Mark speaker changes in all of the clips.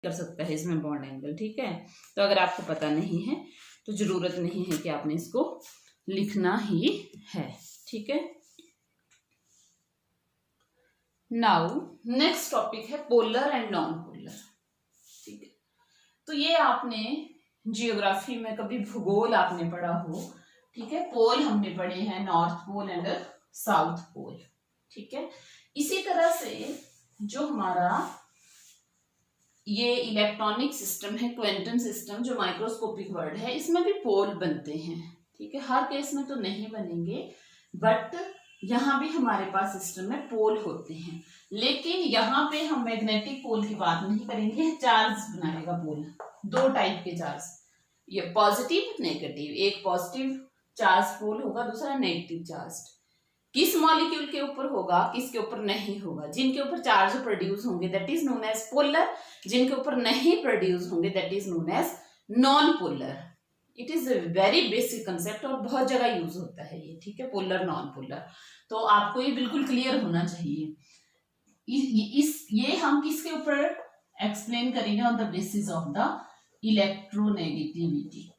Speaker 1: कर सकता है इसमें बॉन्ड एंगल, ठीक है। तो अगर आपको पता नहीं है तो जरूरत नहीं है कि आपने इसको लिखना ही है, ठीक है। नाउ नेक्स्ट टॉपिक है पोलर एंड नॉन पोलर, ठीक है। तो ये आपने जियोग्राफी में कभी भूगोल आपने पढ़ा हो, ठीक है। पोल हमने पढ़े हैं north pole and south pole, ठीक है। इसी तरह से जो हमारा ये इलेक्ट्रॉनिक सिस्टम है, क्वांटम सिस्टम, जो माइक्रोस्कोपिक वर्ड है, इसमें भी पोल बनते हैं, ठीक है। हर केस में तो नहीं बनेंगे, बट यहाँ भी हमारे पास सिस्टम में पोल होते हैं। लेकिन यहाँ पे हम मैग्नेटिक पोल की बात नहीं करेंगे, चार्ज बनाएगा पोल, दो टाइप के चार्ज, ये पॉजिटिव नेगेटिव, एक पॉजिटिव चार्ज पोल होगा, दूसरा नेगेटिव चार्ज। किस मॉलिक्यूल के ऊपर होगा, किसके ऊपर नहीं होगा। जिनके ऊपर चार्ज प्रोड्यूस होंगे that is known as polar, जिनके ऊपर नहीं प्रोड्यूस होंगे that is known as non polar. It is a very basic concept और बहुत जगह यूज होता है ये, ठीक है, पोलर नॉन पोलर। तो आपको ये बिल्कुल क्लियर होना चाहिए। ये हम किसके ऊपर एक्सप्लेन करेंगे, on the basis of the electronegativity.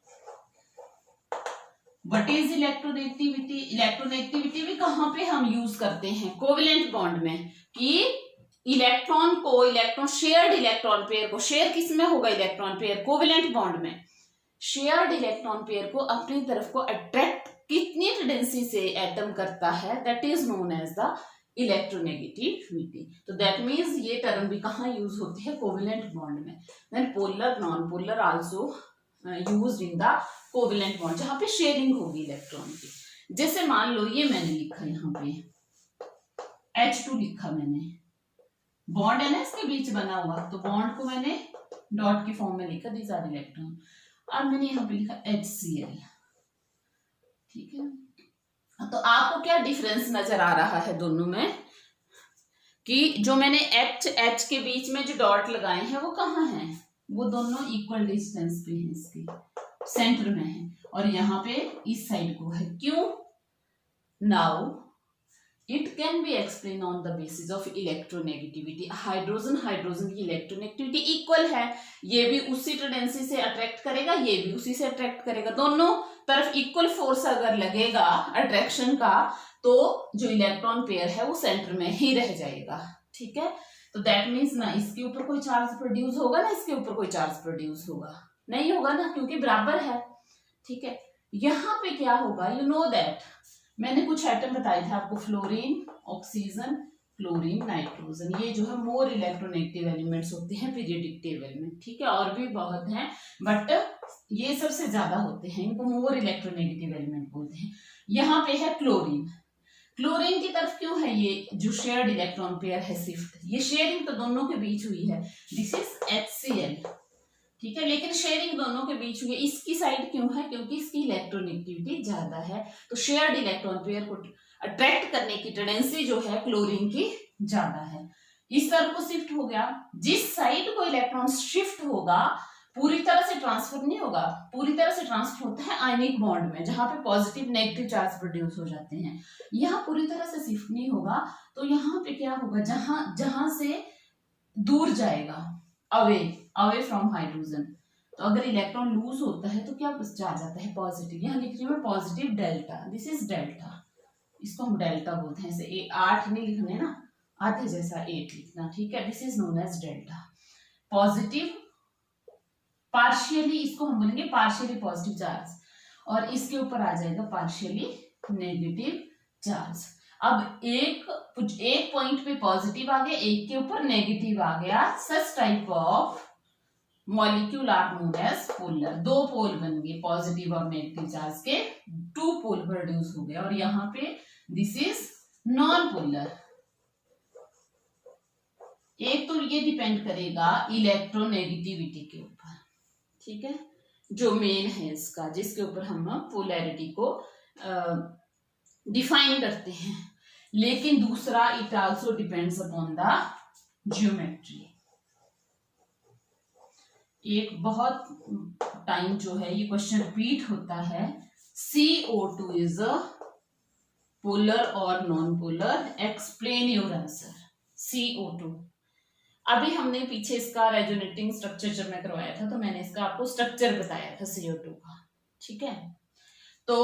Speaker 1: What is electronegativity? Electronegativity भी कहाँ पे हम यूज करते हैं, कोवेलेंट बॉन्ड में, कि इलेक्ट्रॉन को, इलेक्ट्रॉन शेयर्ड इलेक्ट्रॉन पेयर को, शेयर किस में होगा, इलेक्ट्रॉन पेयर कोवेलेंट बॉन्ड में, शेयर्ड इलेक्ट्रॉन पेयर को अपनी तरफ को अट्रैक्ट कितनी टेंडेंसी से एटम करता है, that is known as the electronegativity. तो दैट मीन्स ये टर्म भी कहाँ यूज होती है, कोवेलेंट बॉन्ड में। Then polar non polar also used in the covalent bond, जहां पे शेयरिंग होगी इलेक्ट्रॉन की। जैसे मान लो ये मैंने लिखा यहाँ पे H2 लिखा मैंने, बॉन्ड है ना इसके बीच बना हुआ, तो बॉन्ड को मैंने डॉट की फॉर्म में लिखा, दीज आर इलेक्ट्रॉन। और मैंने यहाँ पे लिखा HCl, ठीक है। तो आपको क्या डिफरेंस नजर आ रहा है दोनों में, कि जो मैंने H के बीच में जो डॉट लगाए हैं वो कहाँ हैं, वो दोनों इक्वल डिस्टेंस पे हैं, इसके सेंटर में है, और यहाँ पे इस साइड को है। क्यों? Now it can be explain on the basis of electronegativity. Hydrogen की इलेक्ट्रोनेगेटिविटी इक्वल है, ये भी उसी टेंडेंसी से अट्रैक्ट करेगा, ये भी उसी से अट्रैक्ट करेगा, दोनों तरफ इक्वल फोर्स अगर लगेगा अट्रैक्शन का, तो जो इलेक्ट्रॉन पेयर है वो सेंटर में ही रह जाएगा, ठीक है। तो दैट मीन्स ना इसके ऊपर कोई चार्ज प्रोड्यूस होगा, ना इसके ऊपर कोई चार्ज प्रोड्यूस होगा, नहीं होगा ना, क्योंकि बराबर है, ठीक है। यहाँ पे क्या होगा, यू नो दैट मैंने कुछ एटम बताए थे आपको, फ्लोरीन, ऑक्सीजन, क्लोरीन, नाइट्रोजन, ये जो है मोर इलेक्ट्रोनेगेटिव एलिमेंट्स होते हैं पीरियोडिक टेबल में, ठीक है। और भी बहुत हैं, बट ये सबसे ज्यादा होते हैं, इनको मोर इलेक्ट्रोनेगेटिव एलिमेंट बोलते हैं। यहाँ पे है क्लोरीन, क्लोरीन की तरफ क्यों है, ये जो शेयर्ड इलेक्ट्रॉन पेयर है शिफ्ट, ये शेयरिंग तो दोनों के बीच हुई है, दिस इज HCl, ठीक है। लेकिन शेयरिंग दोनों के बीच हुई है, इसकी साइड क्यों है, क्योंकि इसकी इलेक्ट्रोनेगेटिविटी ज्यादा है, तो शेयर्ड इलेक्ट्रॉन पेयर को अट्रैक्ट करने की टेंडेंसी जो है क्लोरीन की ज्यादा है। इस तरफ को शिफ्ट हो गया, जिस साइड को इलेक्ट्रॉन शिफ्ट होगा पूरी तरह से ट्रांसफर नहीं होगा, पूरी तरह से ट्रांसफर होता है आयनिक बॉन्ड में, जहां पे पॉजिटिव नेगेटिव चार्ज प्रोड्यूस हो जाते हैं। यहाँ पूरी तरह से शिफ्ट नहीं होगा, तो यहाँ पे क्या होगा, जहां से दूर जाएगा, अवे फ्रॉम हाइड्रोजन, तो अगर इलेक्ट्रॉन लूज होता है तो क्या चार्ज आता है, पॉजिटिव। यहाँ लिख रही हूँ positive delta, this is delta, इसको हम डेल्टा बोलते हैं। ऐसे 8 नहीं लिखने ना, आधे जैसा 8 लिखना, ठीक है। This is known as delta, positive partially, इसको हम बोलेंगे पार्शियली पॉजिटिव चार्ज, और इसके ऊपर आ जाएगा पार्शियली नेगेटिव चार्ज। अब एक पॉइंट पे पॉजिटिव आ गया, एक के ऊपर नेगेटिव आ गया, such type of molecule are known as polar. दो पोल बन गए पॉजिटिव और नेगेटिव चार्ज के, 2 पोल प्रोड्यूस हो गए, और यहाँ पे दिस इज नॉन पोलर। एक तो ये डिपेंड करेगा इलेक्ट्रोनेगेटिविटी के ऊपर, ठीक है, जो मेन है इसका, जिसके ऊपर हम पोलैरिटी को डिफाइन करते हैं। लेकिन दूसरा, it also depends upon the geometry. एक बहुत टाइम जो है ये क्वेश्चन रिपीट होता है, CO2 इज अ पोलर और non polar, explain your answer. CO2 अभी हमने पीछे इसका रेजोनेटिंग स्ट्रक्चर जब मैं करवाया था तो मैंने इसका आपको स्ट्रक्चर बताया था CO2 का, ठीक है। तो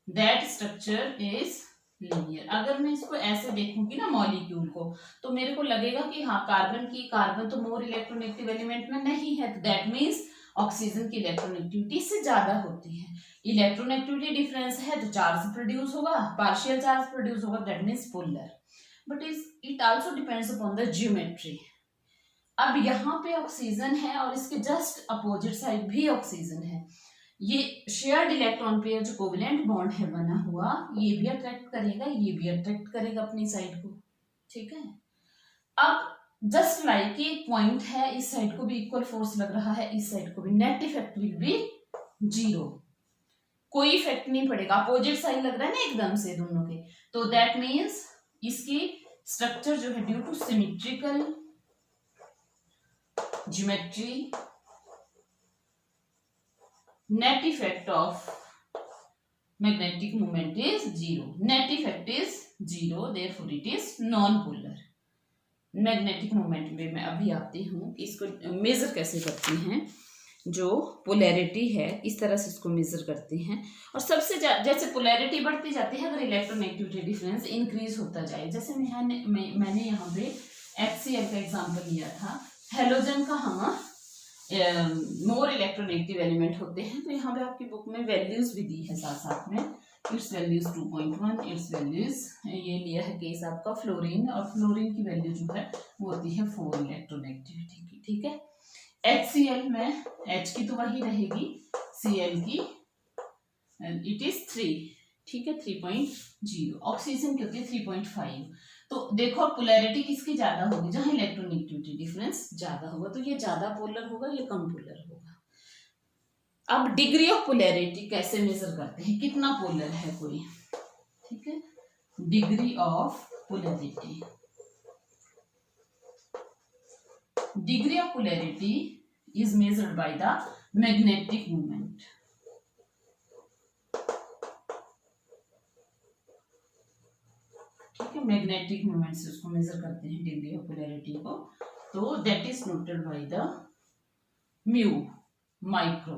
Speaker 1: दैट स्ट्रक्चर इज लीनियर। अगर मैं इसको ऐसे देखूंगी ना मॉलिक्यूल को, तो मेरे को लगेगा कि हाँ कार्बन तो मोर इलेक्ट्रोनेगेटिव एलिमेंट में नहीं है, तो दैट मीन्स ऑक्सीजन की इलेक्ट्रोनेगेटिविटी इससे ज्यादा होती है। इलेक्ट्रोनेगेटिविटी डिफरेंस है तो चार्ज प्रोड्यूस होगा, पार्शियल चार्ज प्रोड्यूस होगा, that means polar. But it also depends upon the geometry. अब यहाँ पे ऑक्सीजन है और इसके जस्ट अपोजिट साइड भी ऑक्सीजन है। ये शेयर्ड इलेक्ट्रॉन पेयर जो कोवेलेंट बॉन्ड है बना हुआ, ये भी अट्रैक्ट करेगा, ये भी अट्रैक्ट करेगा अपनी साइड को, ठीक है। अब जस्ट लाइक एक पॉइंट है, इस साइड को भी इक्वल फोर्स लग रहा है, इस साइड को भी, नेट इफेक्ट विल बी 0, कोई इफेक्ट नहीं पड़ेगा, अपोजिट साइड लग रहा है ना एकदम से दोनों के। तो दैट मीन्स इसकी स्ट्रक्चर जो है due two symmetrical geometry, net effect of magnetic moment is 0. Net effect is 0, therefore it is non-polar. Magnetic moment में मैं अभी आती हूँ कि इसको मेजर कैसे करते हैं। जो पोलैरिटी है इस तरह से इसको मेजर करते हैं, और सबसे जैसे पोलैरिटी बढ़ती जाती है, अगर इलेक्ट्रोनेगेटिविटी डिफरेंस इंक्रीज होता जाए, जैसे मैंने यहाँ पे HCl का एग्जांपल लिया था, हेलोजन का हम मोर इलेक्ट्रोनेगेटिव एलिमेंट होते हैं, तो यहाँ पे आपकी बुक में वैल्यूज भी दी है साथ साथ में। इट्स वैल्यूज 2.1, इट्स वैल्यूज ये लिया है केस आपका फ्लोरीन, और फ्लोरीन की वैल्यू जो है वो होती है 4 इलेक्ट्रोनेगेटिविटी की, ठीक है। HCl में H की तो वही रहेगी, Cl की इट इज 3, ठीक है, 3.0। ऑक्सीजन की होती है 3.5। तो देखो पोलैरिटी किसकी ज्यादा होगी, जहां इलेक्ट्रोनेगेटिविटी डिफरेंस ज्यादा होगा, तो ये ज्यादा पोलर होगा, ये कम पोलर होगा। अब डिग्री ऑफ पोलैरिटी कैसे मेजर करते हैं, कितना पोलर है कोई, ठीक है। Degree of polarity, degree of polarity is measured by the magnetic moment. ठीक है, मैग्नेटिक मोमेंट से उसको मेजर करते हैं डिग्री ऑफ पोलैरिटी को। तो that is noted by the mu micro,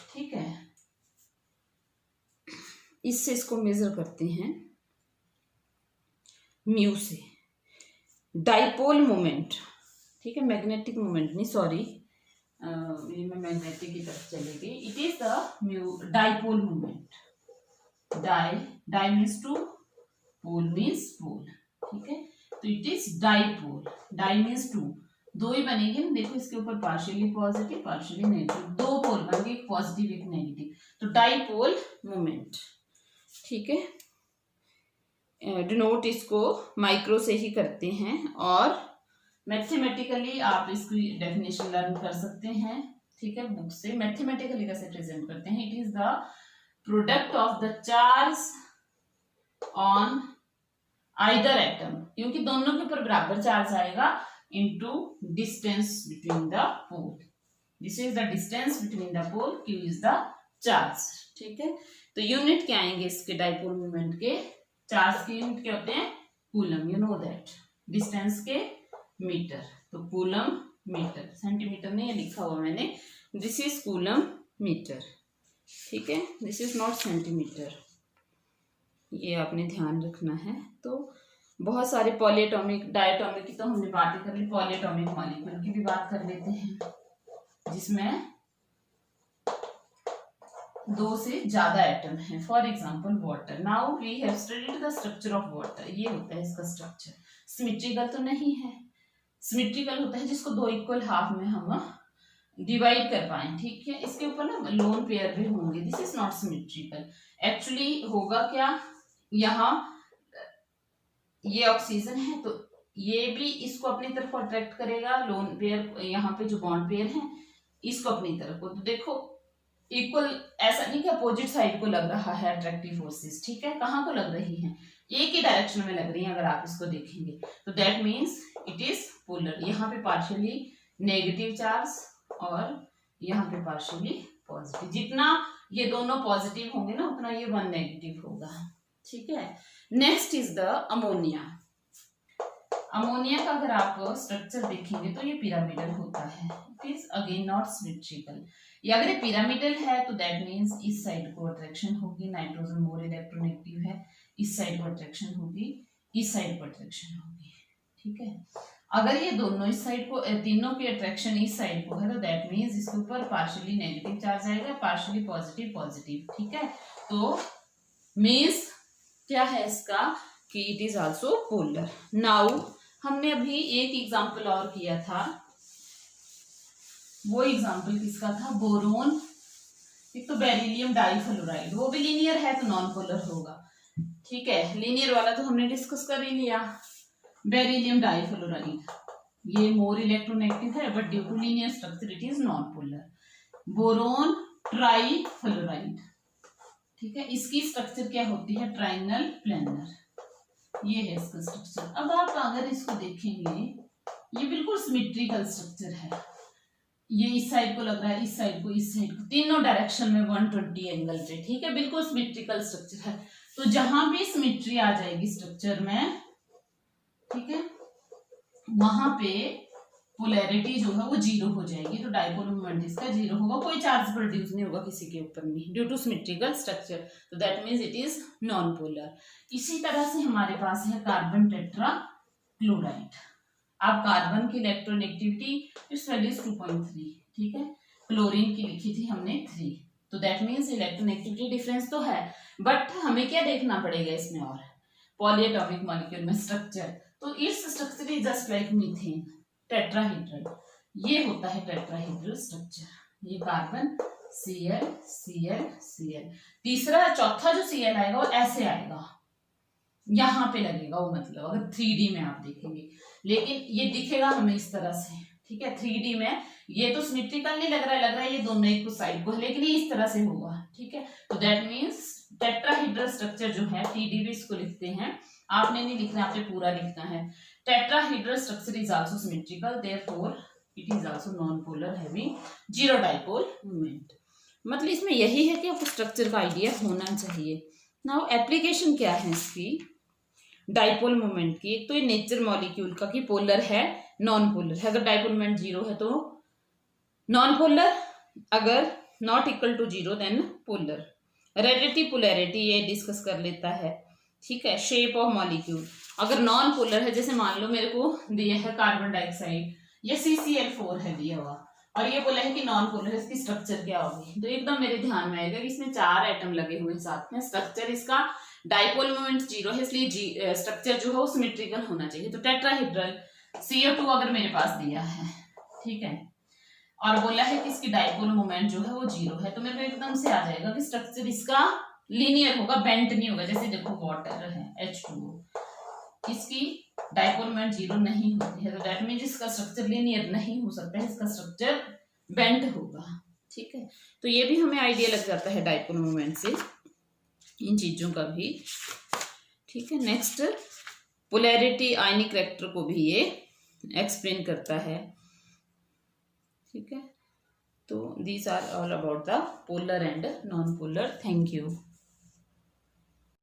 Speaker 1: ठीक है। इससे इसको मेजर करते हैं म्यू से। डाइपोल मोमेंट, ठीक है, मैग्नेटिक मोमेंट नहीं, सॉरी, ये मैं मैग्नेटिक की तरफ चली गई। It is the mu dipole moment. Di means two, pole means pole, ठीक है। तो it is dipole, di means two, दो ही बनेगी ना, देखो इसके ऊपर पार्शियली पॉजिटिव पार्शियली नेगेटिव, दो पोल बनेंगे, एक पॉजिटिव एक नेगेटिव, तो डाइपोल मोमेंट, ठीक है। डिनोट इसको माइक्रो से ही करते हैं, और मैथमेटिकली आप इसकी डेफिनेशन लर्न कर सकते हैं, ठीक है, बुक से। मैथमेटिकली कैसे प्रेजेंट करते हैं, it is the product of the charge on either atom, क्योंकि दोनों के ऊपर बराबर चार्ज आएगा, into distance between the pole. This is the distance between the pole, Q is the charge, ठीक है। तो यूनिट क्या आएंगे इसके डाइपोल मोमेंट के, चार्ज के यूनिट क्या होते हैं, coulomb, you know that. Distance के मीटर, तो कूलम मीटर, सेंटीमीटर नहीं लिखा हुआ मैंने, दिस इज कूलम मीटर, ठीक है, दिस इज नॉट सेंटीमीटर, ये आपने ध्यान रखना है। तो बहुत सारे पॉलीएटॉमिक, डायटॉमिक की तो हमने बातें कर ली, पॉलीएटॉमिक मॉलिक्यूल की भी बात कर लेते हैं, जिसमें 2 से ज्यादा एटम है। For example water, now we have studied the structure of water. ये होता है इसका स्ट्रक्चर, सिमेट्रिकल तो नहीं है, सिमेट्रिकल होता है जिसको 2 इक्वल हाफ में हम डिवाइड कर पाए, ठीक है। इसके ऊपर ना लोन पेयर भी होंगे, this is not symmetrical. Actually होगा क्या, यहाँ ये ऑक्सीजन है तो ये भी इसको अपनी तरफ अट्रैक्ट करेगा, लोन पेयर यहाँ पे जो बॉन्ड पेयर है इसको अपनी तरफ को, तो देखो इक्वल, ऐसा नहीं कि अपोजिट साइड को लग रहा है अट्रैक्टिव फोर्सेस, ठीक है, कहाँ को लग रही हैं, एक ही डायरेक्शन में लग रही हैं अगर आप इसको देखेंगे, तो that means it is polar. यहाँ पे पार्शियली नेगेटिव चार्ज और यहाँ पे पार्शियली पॉजिटिव, जितना ये दोनों पॉजिटिव होंगे ना उतना ये 1 नेगेटिव होगा, ठीक है। Next is the ammonia. Ammonia का अगर आप स्ट्रक्चर देखेंगे तो ये पिरामिडल होता है, it is again not symmetrical. ये अगर ये पिरामिडल है तो दैट मीन्स इस साइड को अट्रैक्शन होगी, नाइट्रोजन मोर इलेक्ट्रोनेगेटिव है, इस साइड को अट्रैक्शन होगी, इस साइड को अट्रैक्शन होगी, ठीक है। अगर ये दोनों इस साइड को, तीनों की अट्रैक्शन इस साइड को है तो दैट मीन्स इसके ऊपर पार्शियली नेगेटिव चार्ज आएगा, पार्शियली पॉजिटिव पॉजिटिव, ठीक है। तो मीन्स क्या है इसका कि it is also polar. Now हमने अभी एक एग्जाम्पल और किया था, वो एग्जाम्पल किसका था, बोरोन, एक तो बेरिलियम डाइफ्लोराइड, वो भी लीनियर है तो नॉन पोलर होगा, ठीक है। लीनियर वाला तो हमने डिस्कस कर ही लिया, बेरिलियम डाइफ्लोराइड, ये मोर इलेक्ट्रोनेगेटिव है but due to linear structure it is non polar. Boron trifluoride, ठीक है, इसकी स्ट्रक्चर क्या होती है, ट्राइनल प्लेनर, ये है इसका स्ट्रक्चर। अब आप अगर इसको देखेंगे ये बिल्कुल सिमेट्रिकल स्ट्रक्चर है, ये इस साइड को लग रहा है, इस साइड को, इस साइड को, तीनों डायरेक्शन में 120 एंगल पे, ठीक है, बिल्कुल सिमेट्रिकल स्ट्रक्चर है। तो जहां भी सिमेट्री आ जाएगी स्ट्रक्चर में, ठीक है, वहां पे पोलैरिटी जो है वो जीरो हो जाएगी, तो डाइपोल मोमेंट इसका जीरो होगा, कोई चार्ज प्रोड्यूस नहीं होगा किसी के ऊपर में ड्यू टू सिमेट्रिकल स्ट्रक्चर, तो that means it is non polar. इसी तरह से हमारे पास है कार्बन टेट्रा क्लोराइड। आप कार्बन की इलेक्ट्रोनेगेटिविटी इस वैल्यू 2.3, ठीक है, क्लोरीन की लिखी थी हमने 3, तो दैट मीन्स इलेक्ट्रोनेगेटिविटी डिफरेंस तो है, बट हमें क्या देखना पड़ेगा इसमें और पॉलीएटॉमिक मॉलिक्यूल में स्ट्रक्चर, तो its structure is just like methane, tetrahedral, ये होता है टेट्राहेड्रल स्ट्रक्चर, ये कार्बन Cl Cl Cl, तीसरा चौथा जो Cl आएगा वो ऐसे आएगा, यहाँ पे लगेगा वो, मतलब अगर 3D में आप देखेंगे, लेकिन ये दिखेगा हमें इस तरह से, ठीक है, 3D में ये तो सिमेट्रिकल नहीं लग रहा है ये दोनों एक साइड को है, लेकिन ये इस तरह से होगा, ठीक है। तो दैट मीन्स टेट्राहेड्रल स्ट्रक्चर जो है, TD भी इसको लिखते हैं, आपने नहीं लिखना, आपने पूरा लिखना है। Tetrahedral structure is also symmetrical, therefore it is also known polar having zero dipole moment. मतलब इसमें यही है कि आपको स्ट्रक्चर का आइडिया होना चाहिए। नाउ एप्लीकेशन क्या है इसकी डाइपोल मोमेंट की, एक तो ये नेचर मॉलिक्यूल का कि पोलर है नॉन पोलर है, अगर डाइपोल मोमेंट जीरो है तो नॉन पोलर, अगर not equal to zero then polar. Relative polarity ये डिस्कस कर लेता है, ठीक है। शेप ऑफ मॉलिक्यूल, अगर नॉन पोलर है, जैसे मान लो मेरे को दिया है कार्बन डाइऑक्साइड, ये CCl4 है दिया हुआ, और ये बोला है कि नॉन पोलर है, इसकी स्ट्रक्चर क्या होगी, तो एकदम मेरे ध्यान में आएगा कि इसमें 4 एटम लगे हुए हैं साथ में, स्ट्रक्चर इसका डाइपोल मोमेंट जीरो है, इसलिए स्ट्रक्चर जो है वो सिमेट्रिकल होना चाहिए। तो टेट्राहेड्रल CO2 अगर मेरे पास दिया है, ठीक है, और बोला है कि इसकी डाइपोल मोमेंट जो है वो जीरो है, तो मेरे को एकदम से आ जाएगा कि स्ट्रक्चर इसका लीनियर होगा, बेंट नहीं होगा। जैसे देखो वाटर है H2O, इसकी डाइपोल मोमेंट जीरो नहीं होती है, तो दैट मीन्स इसका स्ट्रक्चर लीनियर नहीं हो सकता है, इसका स्ट्रक्चर बेंट होगा, ठीक है। तो ये भी हमें आइडिया लग जाता है डाइपोल मोमेंट से, इन चीजों का भी, ठीक है। नेक्स्ट पोलैरिटी आयनिक कैरेक्टर को भी ये एक्सप्लेन करता है, ठीक है। तो these are all about the polar and non polar. Thank you.